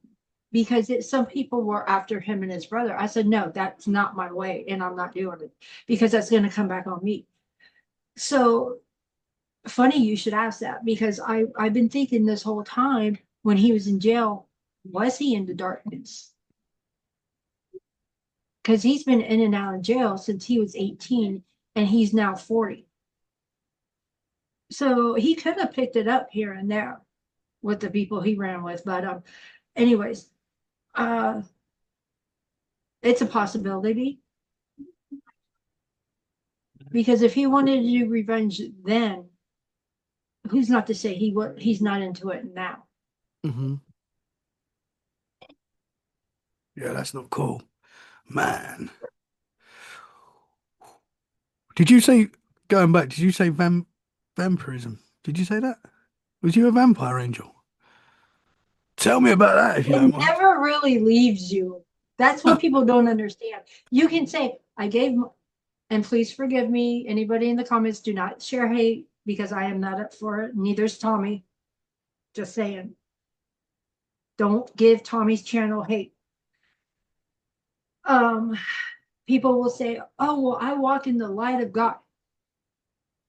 because some people were after him and his brother. I said, no, that's not my way, and I'm not doing it because that's going to come back on me. So funny you should ask that, because I've been thinking this whole time, when he was in jail, was he into darkness? Because he's been in and out of jail since he was 18, and he's now 40. So he could have picked it up here and there with the people he ran with. But anyways, uh it's a possibility, because if he wanted to do revenge then, who's not to say he's not into it now? Hmm. Yeah, that's not cool, man. Did you say going back? Did you say vampirism? Did you say that? Was you a vampire angel? Tell me about that if you don't It mind. never really leaves you. That's what people don't understand. You can say, I gave, and please forgive me, anybody in the comments, do not share hate, because I am not up for it. Neither's Tommy. Just saying. Don't give Tommy's channel hate. Um, People will say, oh, well, I walk in the light of God.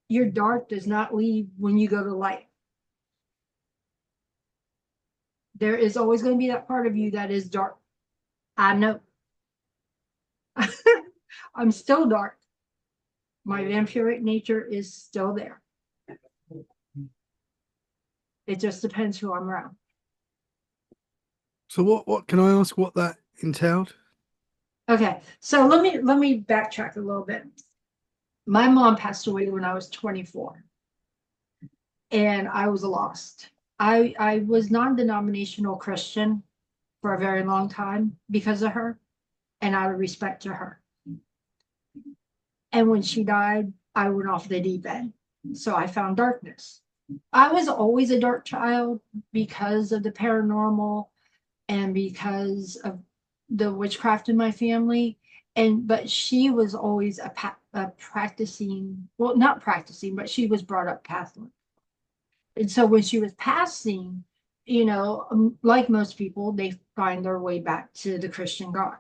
Your dark does not leave when you go to light. There is always going to be that part of you that is dark. I know. I'm still dark. My vampiric nature is still there. It just depends who I'm around. So what can I ask what that entailed? Okay, so let me backtrack a little bit. My mom passed away when I was 24, and I was lost. I was non-denominational Christian for a very long time because of her and out of respect to her. And when she died, I went off the deep end. So I found darkness. I was always a dark child because of the paranormal and because of the witchcraft in my family. But she was always a practicing, well, not practicing, but she was brought up Catholic. And so when she was passing, like most people, they find their way back to the Christian God.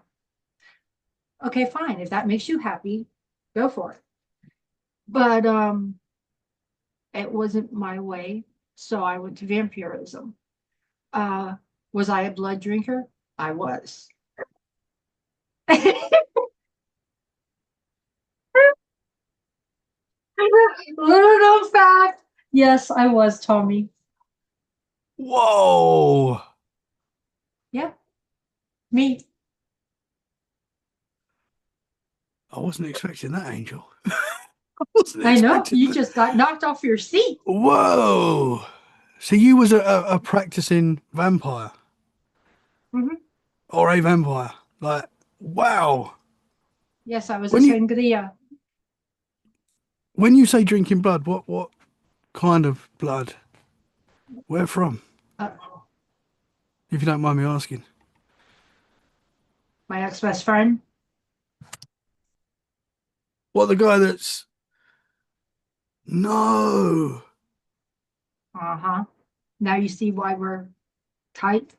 Okay, fine. If that makes you happy, go for it. But it wasn't my way. So I went to vampirism. Was I a blood drinker? I was. Little known fact. Yes, I was, Tommy. Whoa. Yeah, me. I wasn't expecting that, Angel. I wasn't I know. expecting You that. just got knocked off your seat. Whoa. So you was a practicing vampire Mhm. or a vampire. Like, wow. Yes, I was a When you sangria. when you say drinking blood, what kind of blood? Where from? Uh, If you don't mind me asking. my ex-best friend. What, the guy that's no. Uh-huh. Now you see why we're tight.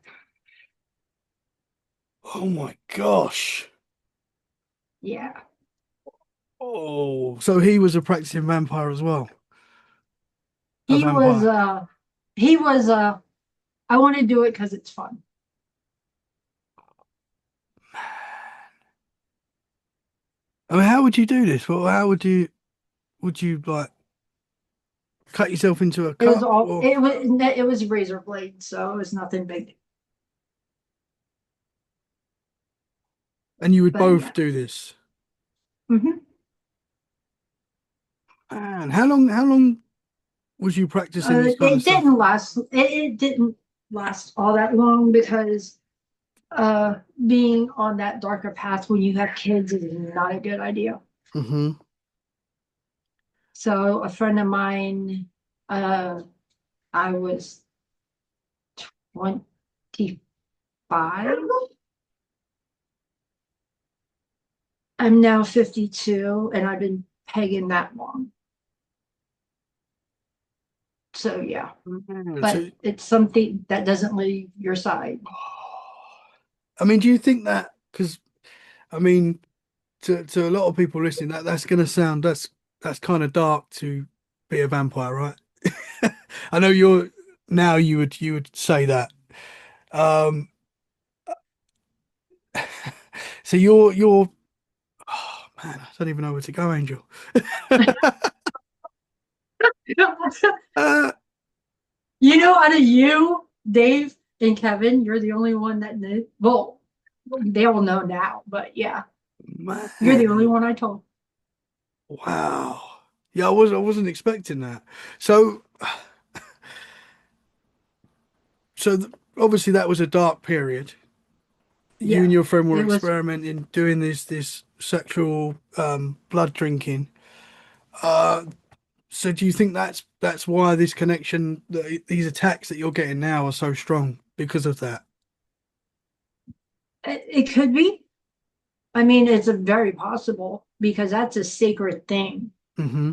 Oh my gosh. Yeah. Oh, so he was a practicing vampire as well. A He was vampire. he was I want to do it because it's fun. I mean, how would you do this? Well, how would you like cut yourself into a It was cup all or it was razor blade, so it was nothing big. and you would But both yeah. do this? Hmm. Man, how long was you practicing this kind of It stuff? didn't last. It didn't last all that long because being on that darker path when you have kids is not a good idea. Hmm. So a friend of mine, uh, I was 25. I'm now 52, and I've been pegging that long. So yeah, but So, it's something that doesn't leave your side. I mean, do you think that because I mean, to a lot of people listening, that's gonna sound that's kind of dark to be a vampire, right? I know you're now you would say that. Um, so you're oh man, I don't even know where to go, Angel. Uh, Out of you, Dave and Kevin, you're the only one that knew. Well, they all know now, but yeah, you're the only man, one I told. wow. Yeah, I wasn't expecting that. So obviously that was a dark period. You and Yeah, your friend were it was. experimenting, doing this sexual blood drinking. Uh, so do you think that's why this connection, these attacks that you're getting now are so strong because of that? It could be. I mean, it's a very possible because that's a sacred thing. Hmm.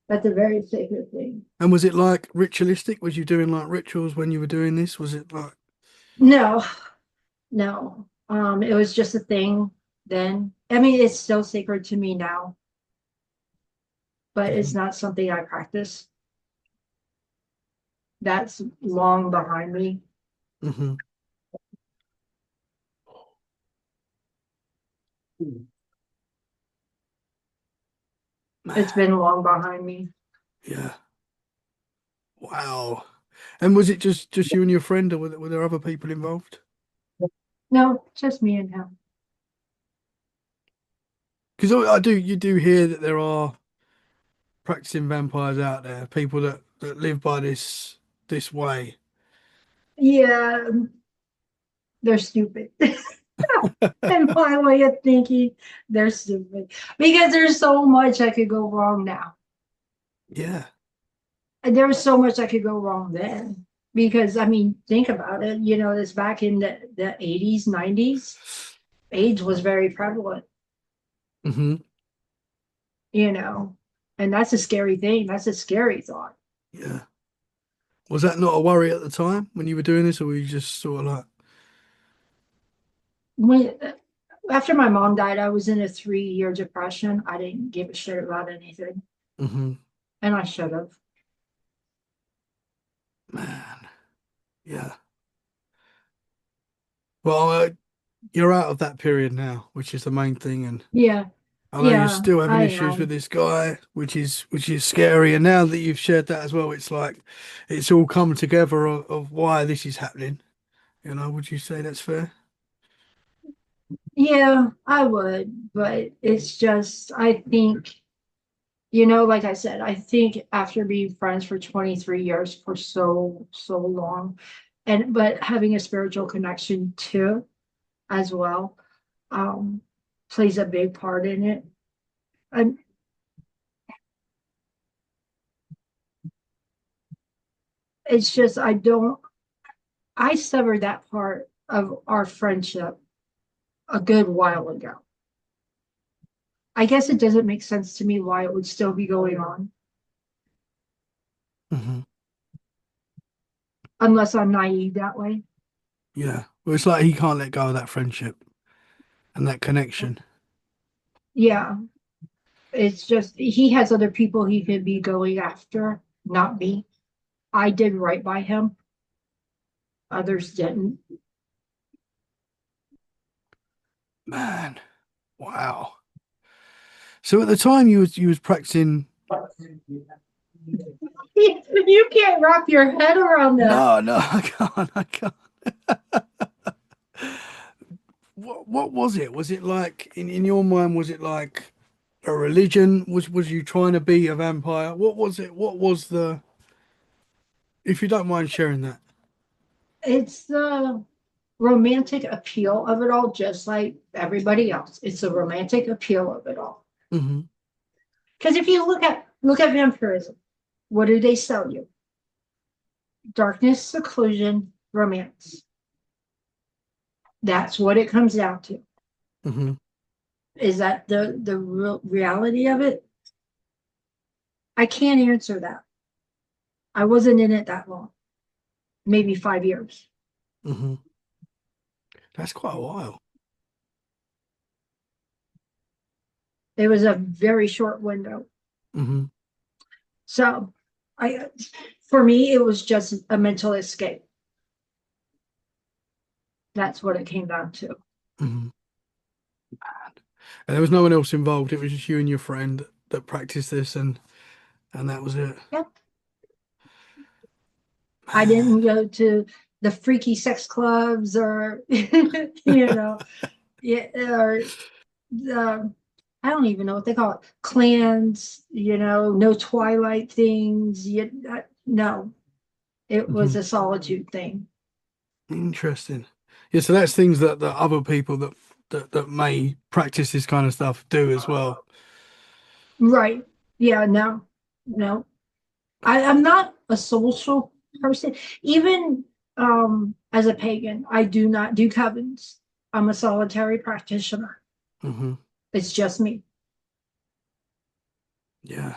That's a very sacred thing. And was it like ritualistic? Was you doing like rituals when you were doing this? Was it like, No, no. It was just a thing then. I mean, it's still sacred to me now, but it's mhm, not something I practice. That's long behind me. mhm. It's Man, been long behind me. yeah. Wow. And was it just you and your friend, or were there other people involved? No, just me and him. Because you do hear that there are practicing vampires out there, people that live by this way. Yeah, they're stupid. In my way of thinking, they're stupid because there's so much that could go wrong now. Yeah. And there was so much that could go wrong then. Because I mean, think about it. You know, this back in the 80s, 90s, AIDS was very prevalent, Hmm. you know, and that's a scary thing. That's a scary thought. Yeah. Was that not a worry at the time when you were doing this, or were you just sort of like, When after my mom died, I was in a 3 year depression. I didn't give a shit about anything, hmm, and I should have. man, yeah. Well, you're out of that period now, which is the main thing, and Yeah, I know you're yeah, still having I issues with am. this guy, which is scary. And now that you've shared that as well, it's like it's all come together of why this is happening. You know, would you say that's fair? Yeah, I would, but it's just, I think, you know, like I said, I think after being friends for 23 years for so, so long, and but having a spiritual connection too, as well, um, plays a big part in it. And it's just, I severed that part of our friendship a good while ago. I guess it doesn't make sense to me why it would still be going on, Hmm. unless I'm naive that way. Yeah. Well, it's like he can't let go of that friendship and that connection. Yeah, it's just he has other people he could be going after, not me. I did right by him, others didn't. Man, wow. So at the time you was practicing. You can't wrap your head around that. No, no, I can't. I can't. What was it? Was it like in your mind? Was it like a religion? Was you trying to be a vampire? What was it? What was the? If you don't mind sharing that. It's the romantic appeal of it all, just like everybody else. It's the romantic appeal of it all. Hmm. Because if you look at vampirism, what do they sell you? Darkness, seclusion, romance. That's what it comes down to. Hmm. Is that the real reality of it? I can't answer that. I wasn't in it that long, maybe 5 years. Hmm. That's quite a while. It was a very short window. Hmm. So I for me, it was just a mental escape. That's what it came down to. Hmm. And there was no one else involved. It was just you and your friend that practiced this, and that was it. Yep. I Man. didn't go to the freaky sex clubs or you know, yeah, or the I don't even know what they call it, clans, you know, no twilight things. No, it was Hmm. a solitude thing. Interesting. Yeah, so that's things that other people that may practice this kind of stuff do as well. Right. Yeah, no, no. I'm not a social person. Even as a pagan, I do not do covens. I'm a solitary practitioner. Hmm. It's just me. Yeah.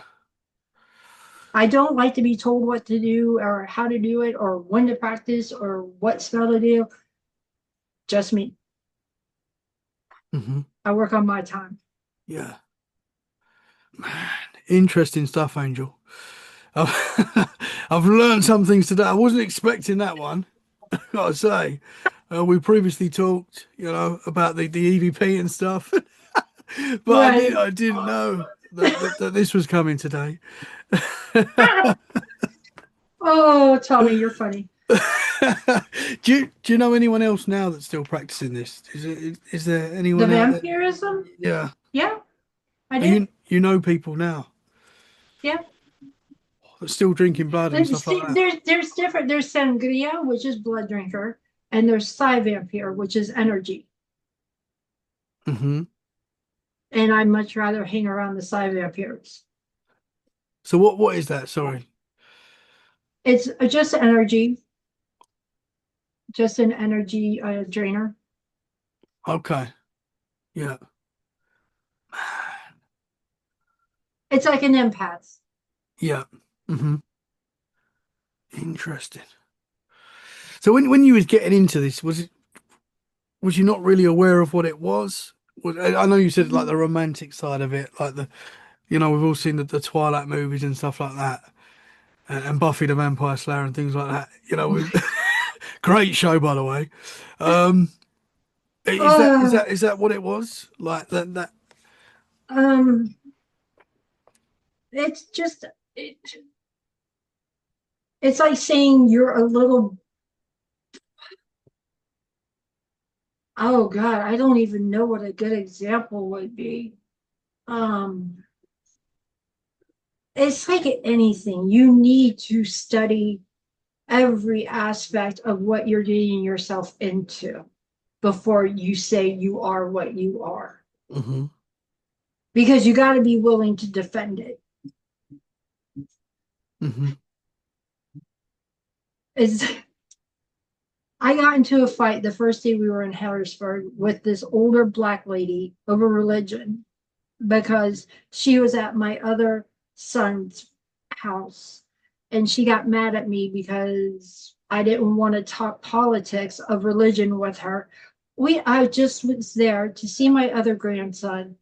I don't like to be told what to do or how to do it or when to practice or what spell to do. Just me. Hmm. I work on my time. Yeah. Man, interesting stuff, Angel. I've, I've learned some things today. I wasn't expecting that one, gotta say. We previously talked, about the EVP and stuff, but Right. I didn't know that this was coming today. Oh, Tommy, you're funny. Do you know anyone else now that's still practicing this? Is there The anyone out there? vampirism? Yeah. Yeah, I Oh, do. you know people now Yeah. that's still drinking blood and stuff like See, that. there's different. There's sangria, which is blood drinker. and there's psi vampire, which is energy. Mm-hmm. And I'd much rather hang around the psi vampires. So what is that? Sorry. It's just energy, just an energy drainer. Okay. Yeah. It's like an empath. Yeah. Mm-hmm. Interesting. So when you was getting into this, was you not really aware of what it was? I know you said like the romantic side of it, like we've all seen the Twilight movies and stuff like that, and Buffy the Vampire Slayer and things like that. Great show by the way. Um, is that is Oh, that is that what it was? Like that? um, it's just it, it's like saying you're a little. Oh God, I don't even know what a good example would be. Um, it's like anything. You need to study every aspect of what you're getting yourself into before you say you are what you are. Mm-hmm. Because you got to be willing to defend it. Mm-hmm. It's, I got into a fight the first day we were in Harrisburg with this older black lady over religion because she was at my other son's house and she got mad at me because I didn't want to talk politics of religion with her. I just was there to see my other grandson,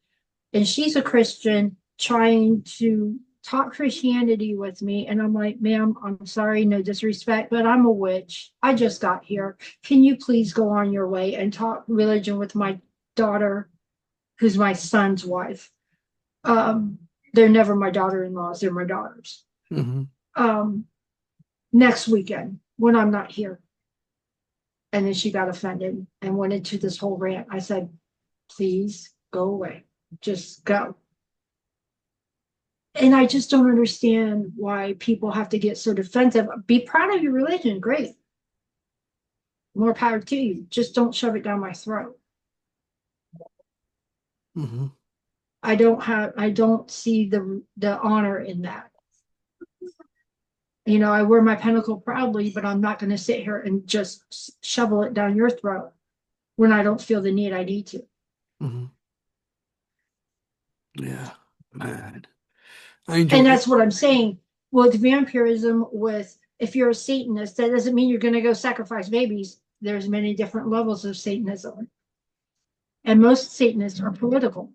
and she's a Christian trying to talk Christianity with me. And I'm like, ma'am, I'm sorry, no disrespect, but I'm a witch. I just got here. Can you please go on your way and talk religion with my daughter, who's my son's wife? Um, they're never my daughter-in-laws, they're my daughters. Mm-hmm. Um, Next weekend when I'm not here. And then she got offended and went into this whole rant. I said, please go away. Just go. And I just don't understand why people have to get so defensive. Be proud of your religion, great. More power to you. Just don't shove it down my throat. Mm-hmm. I don't see the honor in that. I wear my pentacle proudly, but I'm not going to sit here and just shovel it down your throat when I don't feel the need I need to. Mm-hmm. Yeah, man. And Angel. that's what I'm saying with vampirism. With if you're a Satanist, that doesn't mean you're going to go sacrifice babies. There's many different levels of Satanism, and most Satanists are political.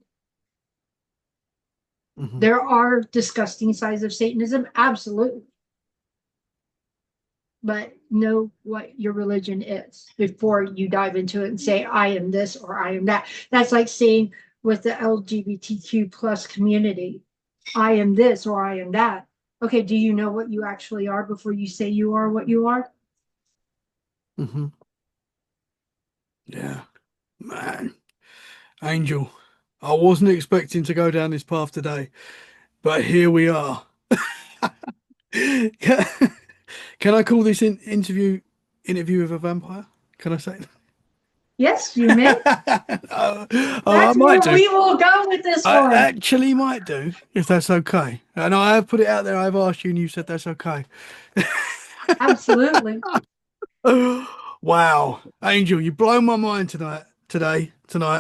Mm-hmm. There are disgusting sides of Satanism, absolutely, but know what your religion is before you dive into it and say I am this or I am that. That's like saying with the LGBTQ plus community, I am this or I am that. Okay, do you know what you actually are before you say you are what you are? Mm-hmm. Yeah, man. Angel, I wasn't expecting to go down this path today, but here we are. Can I call this interview with a vampire? Can I say Yes, you may. that? I That's might where do. we will go with this I one. actually might do, if that's okay. And I have put it out there. I've asked you, and you said that's okay. Absolutely. Wow, Angel, you blow my mind tonight,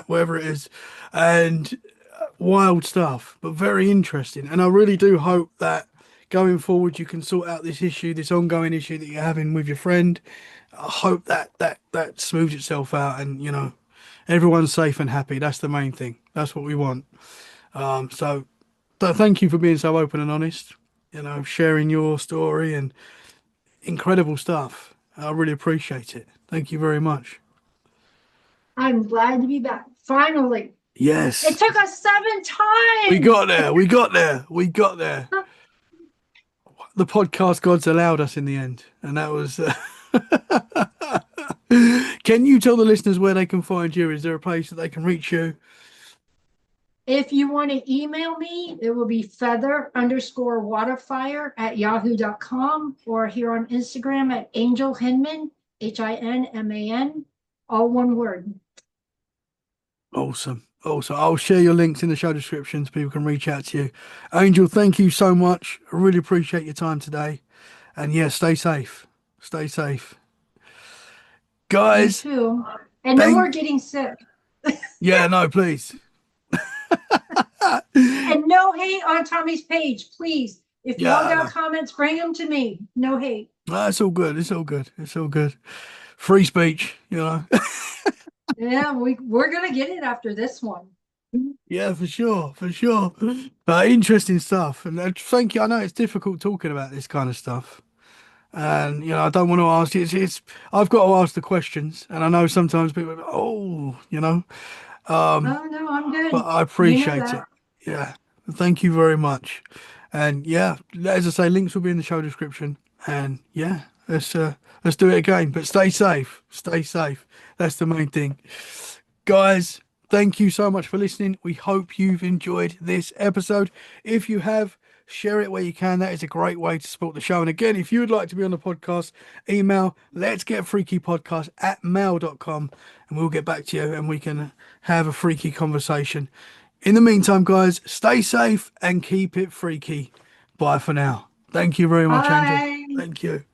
whatever it is, and wild stuff, but very interesting. And I really do hope that going forward you can sort out this ongoing issue that you're having with your friend. I hope that smooths itself out, and everyone's safe and happy. That's the main thing. That's what we want. So thank you for being so open and honest. Sharing your story and incredible stuff. I really appreciate it. Thank you very much. I'm glad to be back. Finally. It Yes, took us 7 we times. got there. We got there. We got there. The podcast gods allowed us in the end, and that was. Can you tell the listeners where they can find you? Is there a place that they can reach you? If you want to email me, it will be feather_waterfire at yahoo.com or here on Instagram at Angel Hinman, Hinman, all one word. Awesome. Awesome. I'll share your links in the show description so people can reach out to you. Angel, thank you so much. I really appreciate your time today. And yeah, stay safe. Stay safe. You Guys, too. And no more thank getting sick. yeah, no, please. And no hate on Tommy's page, please. If y'all Yeah, got no. comments, bring them to me. No hate. No, it's all good. It's all good. It's all good. Free speech, you know. Yeah, we're gonna get it after this one. Yeah, for sure, for sure. But interesting stuff. And thank you. I know it's difficult talking about this kind of stuff. And you know, I don't want to ask. It's I've got to ask the questions, and I know sometimes people, are, oh, you know, Oh no, I'm but good. I You know appreciate it. that. Yeah, thank you very much. And yeah, as I say, links will be in the show description. And yeah, let's do it again. But stay safe. Stay safe. That's the main thing. Guys, thank you so much for listening. We hope you've enjoyed this episode. If you have, share it where you can. That is a great way to support the show. And again, if you would like to be on the podcast, email let's get freaky podcast at mail.com and we'll get back to you and we can have a freaky conversation. In the meantime, guys, stay safe and keep it freaky. Bye for now. Thank you very much, Angel. Bye. Thank you.